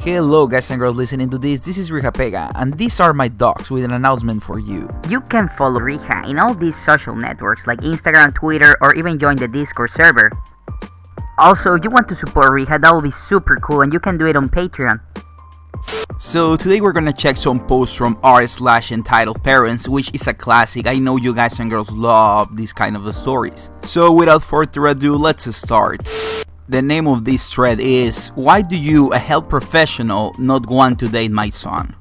Hello guys and girls listening to this is Riha and these are my dogs with an announcement for you. You can follow Riha in all these social networks like Instagram, Twitter, or even join the Discord server. Also, if you want to support Riha, that will be super cool and you can do it on Patreon. So today we're gonna check some posts from rSlash entitled Parents, which is a classic. I know you guys and girls love these kind of stories. So without further ado, let's start. The name of this thread is, why do you, a health professional, not want to date my son?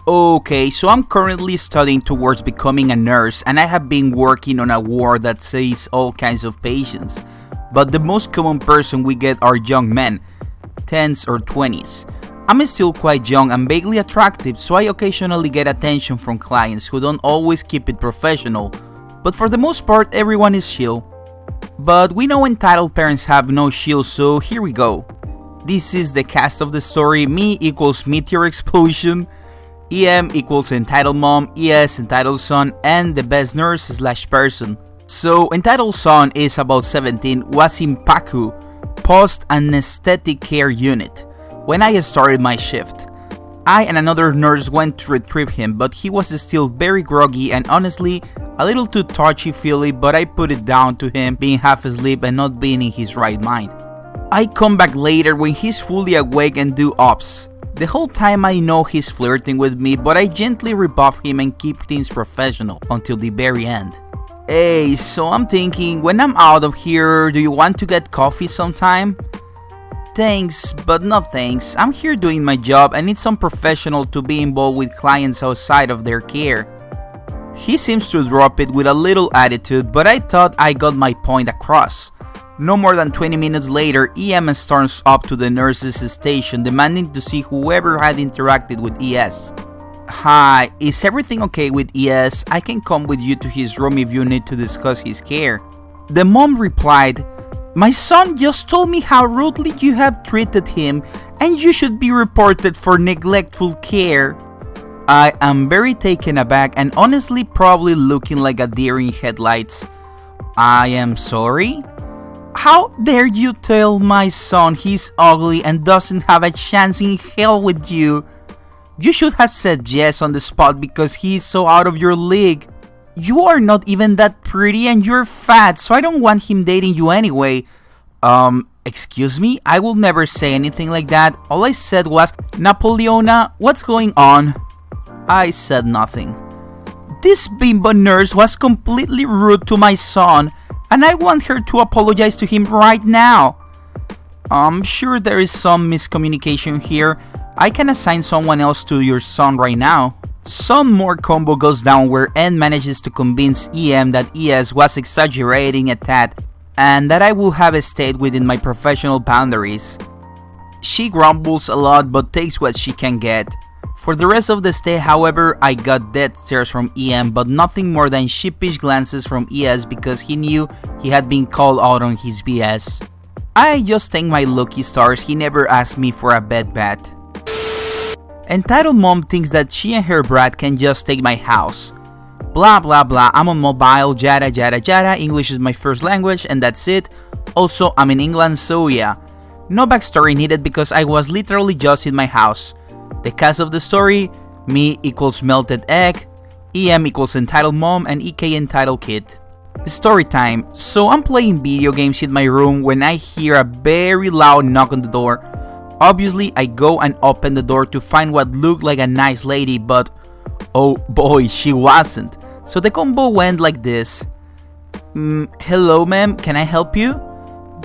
Okay, so I'm currently studying towards becoming a nurse and I have been working on a ward that sees all kinds of patients. But the most common person we get are young men, 10s or 20s. I'm still quite young and vaguely attractive, so I occasionally get attention from clients who don't always keep it professional. But for the most part, everyone is chill. But we know entitled parents have no shield, so here we go. This is the cast of the story. Me equals meteor explosion, EM equals entitled mom, ES entitled son, and the best nurse / person. So entitled son is about 17, was in PACU, post anesthetic care unit, when I started my shift. I and another nurse went to retrieve him, but he was still very groggy and honestly a little too touchy-feely, but I put it down to him being half asleep and not being in his right mind. I come back later when he's fully awake and do ops. The whole time I know he's flirting with me, but I gently rebuff him and keep things professional until the very end. Hey, so I'm thinking, when I'm out of here, do you want to get coffee sometime? Thanks, but no thanks. I'm here doing my job and it's unprofessional to be involved with clients outside of their care. He seems to drop it with a little attitude, but I thought I got my point across. No more than 20 minutes later, EM storms up to the nurse's station demanding to see whoever had interacted with ES. Hi, is everything okay with ES? I can come with you to his room if you need to discuss his care. The mom replied, my son just told me how rudely you have treated him and you should be reported for neglectful care. I am very taken aback and honestly probably looking like a deer in headlights. I am sorry? How dare you tell my son he's ugly and doesn't have a chance in hell with you? You should have said yes on the spot because he's so out of your league. You are not even that pretty and you're fat, so I don't want him dating you anyway. Excuse me? I will never say anything like that. All I said was, Napoleona, what's going on? I said nothing. This bimbo nurse was completely rude to my son, and I want her to apologize to him right now. I'm sure there is some miscommunication here. I can assign someone else to your son right now. Some more combo goes down where N manages to convince EM that ES was exaggerating a tad and that I will have stayed within my professional boundaries. She grumbles a lot but takes what she can get. For the rest of the stay, however, I got death stares from EM but nothing more than sheepish glances from ES because he knew he had been called out on his BS. I just thank my lucky stars he never asked me for a bet. Entitled mom thinks that she and her brat can just take my house. Blah blah blah, I'm on mobile, jada jada jada, English is my first language and that's it. Also, I'm in England, so yeah. No backstory needed because I was literally just in my house. The cast of the story, me equals melted egg, EM equals entitled mom, and EK entitled kid. Story time. So I'm playing video games in my room when I hear a very loud knock on the door. Obviously, I go and open the door to find what looked like a nice lady, but oh boy, she wasn't. So the combo went like this. Hello ma'am, can I help you?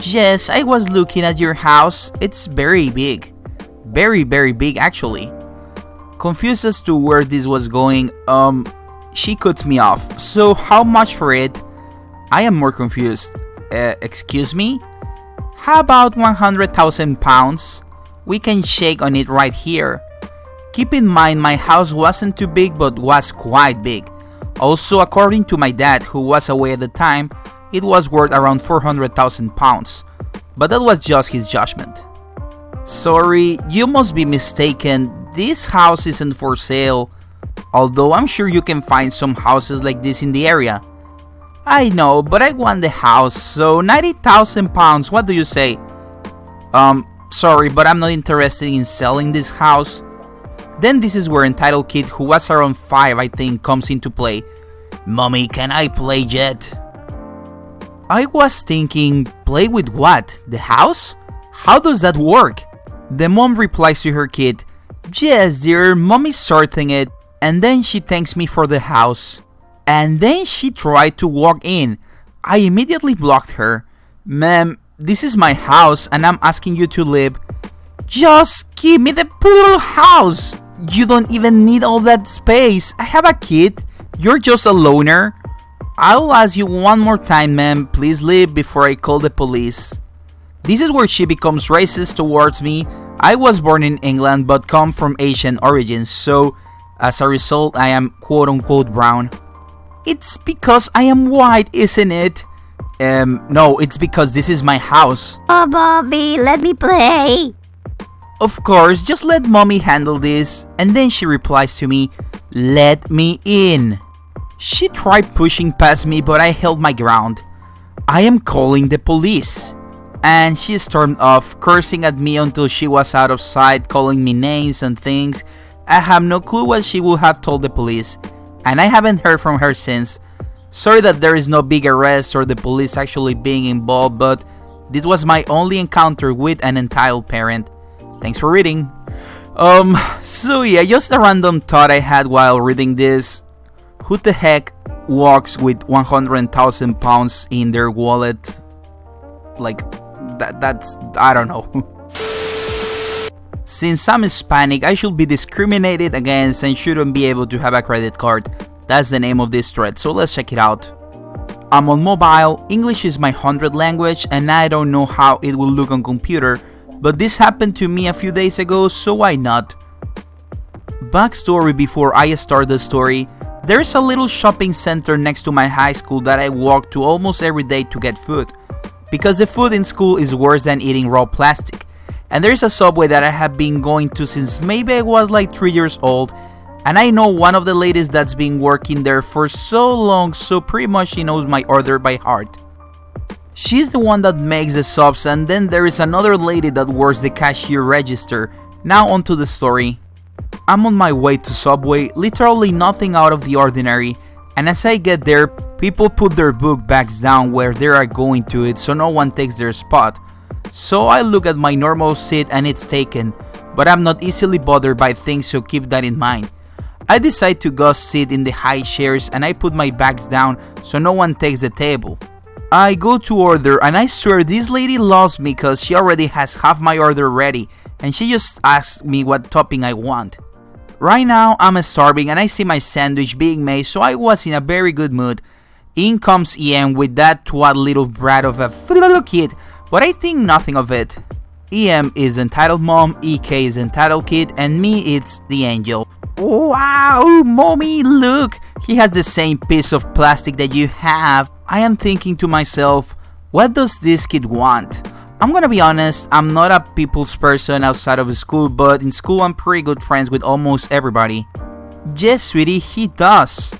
Yes, I was looking at your house. It's very big. Very big actually. Confused as to where this was going, she cuts me off. So how much for it? I am more confused. Excuse me? How about 100,000 pounds? We can shake on it right here. Keep in mind my house wasn't too big but was quite big. Also, according to my dad who was away at the time, it was worth around 400,000 pounds. But that was just his judgment. Sorry, you must be mistaken. This house isn't for sale. Although I'm sure you can find some houses like this in the area. I know, but I want the house, so 90,000 pounds, what do you say? sorry, but I'm not interested in selling this house. Then this is where entitled kid, who was around 5 I think, comes into play. Mommy, can I play yet? I was thinking, play with what? The house? How does that work? The mom replies to her kid, yes dear, mommy's sorting it, and then she thanks me for the house. And then she tried to walk in. I immediately blocked her. Ma'am, this is my house and I'm asking you to live. Just give me the poodle house. You don't even need all that space. I have a kid. You're just a loner. I'll ask you one more time, ma'am. Please leave before I call the police. This is where she becomes racist towards me. I was born in England but come from Asian origins, so as a result I am quote-unquote brown. It's because I am white, isn't it? No, it's because this is my house. Oh, Bobby, let me play. Of course, just let mommy handle this. And then she replies to me, let me in. She tried pushing past me, but I held my ground. I am calling the police. And she stormed off, cursing at me until she was out of sight, calling me names and things. I have no clue what she would have told the police, and I haven't heard from her since. Sorry that there is no big arrest or the police actually being involved, but this was my only encounter with an entitled parent. Thanks for reading. So yeah, just a random thought I had while reading this. Who the heck walks with 100,000 pounds in their wallet? Like, that's, I don't know. Since I'm Hispanic, I should be discriminated against and shouldn't be able to have a credit card. That's the name of this thread, so let's check it out. I'm on mobile, English is my 100th language, and I don't know how it will look on computer, but this happened to me a few days ago, so why not? Backstory before I start the story. There's a little shopping center next to my high school that I walk to almost every day to get food, because the food in school is worse than eating raw plastic. And there's a Subway that I have been going to since maybe I was like 3 years old, and I know one of the ladies that's been working there for so long, so pretty much she knows my order by heart. She's the one that makes the subs, and then there is another lady that works the cashier register. Now onto the story. I'm on my way to Subway, literally nothing out of the ordinary, and as I get there, people put their book bags down where they are going to it so no one takes their spot. So I look at my normal seat and it's taken, but I'm not easily bothered by things, so keep that in mind. I decide to go sit in the high chairs and I put my bags down so no one takes the table. I go to order and I swear this lady loves me cause she already has half my order ready and she just asks me what topping I want. Right now I'm starving and I see my sandwich being made, so I was in a very good mood. In comes EM with that twat little brat of a little kid, but I think nothing of it. EM is entitled mom, EK is entitled kid, and me it's the angel. Wow, mommy, look! He has the same piece of plastic that you have. I am thinking to myself, what does this kid want? I'm gonna be honest, I'm not a people's person outside of school, but in school I'm pretty good friends with almost everybody. Yes, sweetie, he does.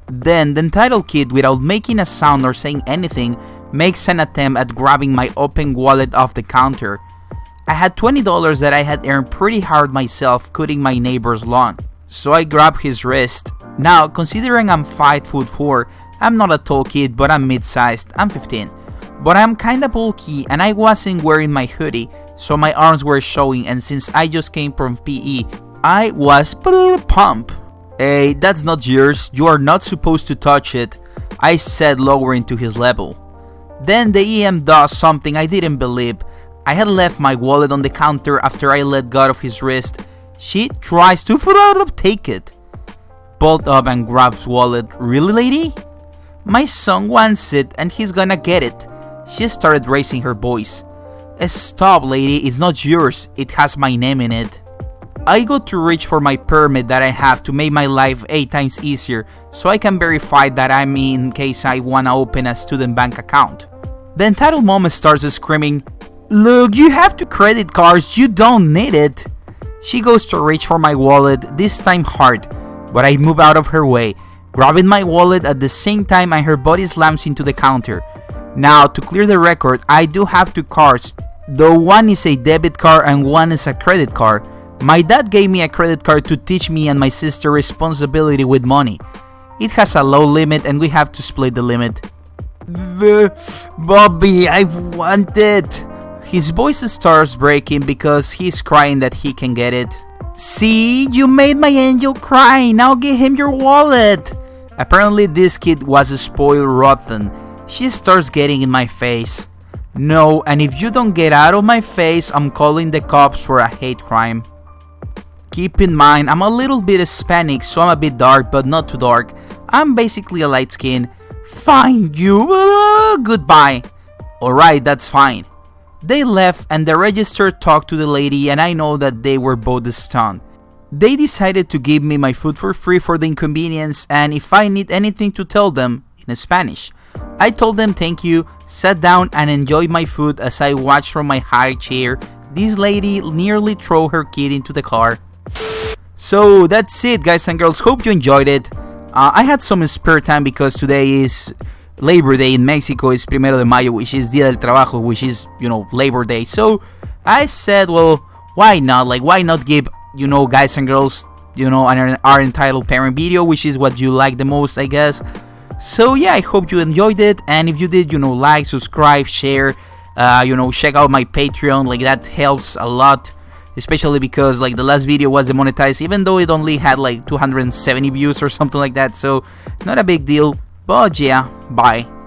Then the entitled kid, without making a sound or saying anything, makes an attempt at grabbing my open wallet off the counter. I had $20 that I had earned pretty hard myself cutting my neighbor's lawn, so I grabbed his wrist. Now, considering I'm 5'4", I'm not a tall kid, but I'm mid-sized, I'm 15. But I'm kinda bulky and I wasn't wearing my hoodie, so my arms were showing, and since I just came from PE, I was pumped. Hey, that's not yours, you are not supposed to touch it, I said, lowering to his level. Then the EM does something I didn't believe. I had left my wallet on the counter after I let go of his wrist. She tries to take it. Pulled up and grabs wallet. Really, lady? My son wants it and he's gonna get it. She started raising her voice. Stop, lady, it's not yours, it has my name in it. I go to reach for my permit that I have to make my life 8 times easier so I can verify that I'm in case I wanna open a student bank account. The entitled mom starts screaming, look, you have 2 credit cards, you don't need it. She goes to reach for my wallet, this time hard, but I move out of her way, grabbing my wallet at the same time and her body slams into the counter. Now, to clear the record, I do have 2 cards, though one is a debit card and one is a credit card. My dad gave me a credit card to teach me and my sister responsibility with money. It has a low limit and we have to split the limit. Bobby, I want it. His voice starts breaking because he's crying that he can get it. See, you made my angel cry, now give him your wallet. Apparently this kid was spoiled rotten. She starts getting in my face. No, and if you don't get out of my face, I'm calling the cops for a hate crime. Keep in mind, I'm a little bit Hispanic, so I'm a bit dark, but not too dark. I'm basically a light skin. Fine, you. Goodbye. Alright, that's fine. They left and the register talked to the lady and I know that they were both stunned. They decided to give me my food for free for the inconvenience and if I need anything to tell them in Spanish. I told them thank you, sat down and enjoyed my food as I watched from my high chair this lady nearly throw her kid into the car. So that's it, guys and girls, hope you enjoyed it. I had some spare time because today is Labor Day in Mexico, is Primero de Mayo, which is Día del Trabajo, which is, Labor Day. So I said, well, why not? Like, why not give, guys and girls, our entitled parent video, which is what you like the most, I guess. So yeah, I hope you enjoyed it, and if you did, like, subscribe, share, check out my Patreon, like, that helps a lot. Especially because, like, the last video was demonetized, even though it only had, like, 270 views or something like that. So, not a big deal. But yeah, bye.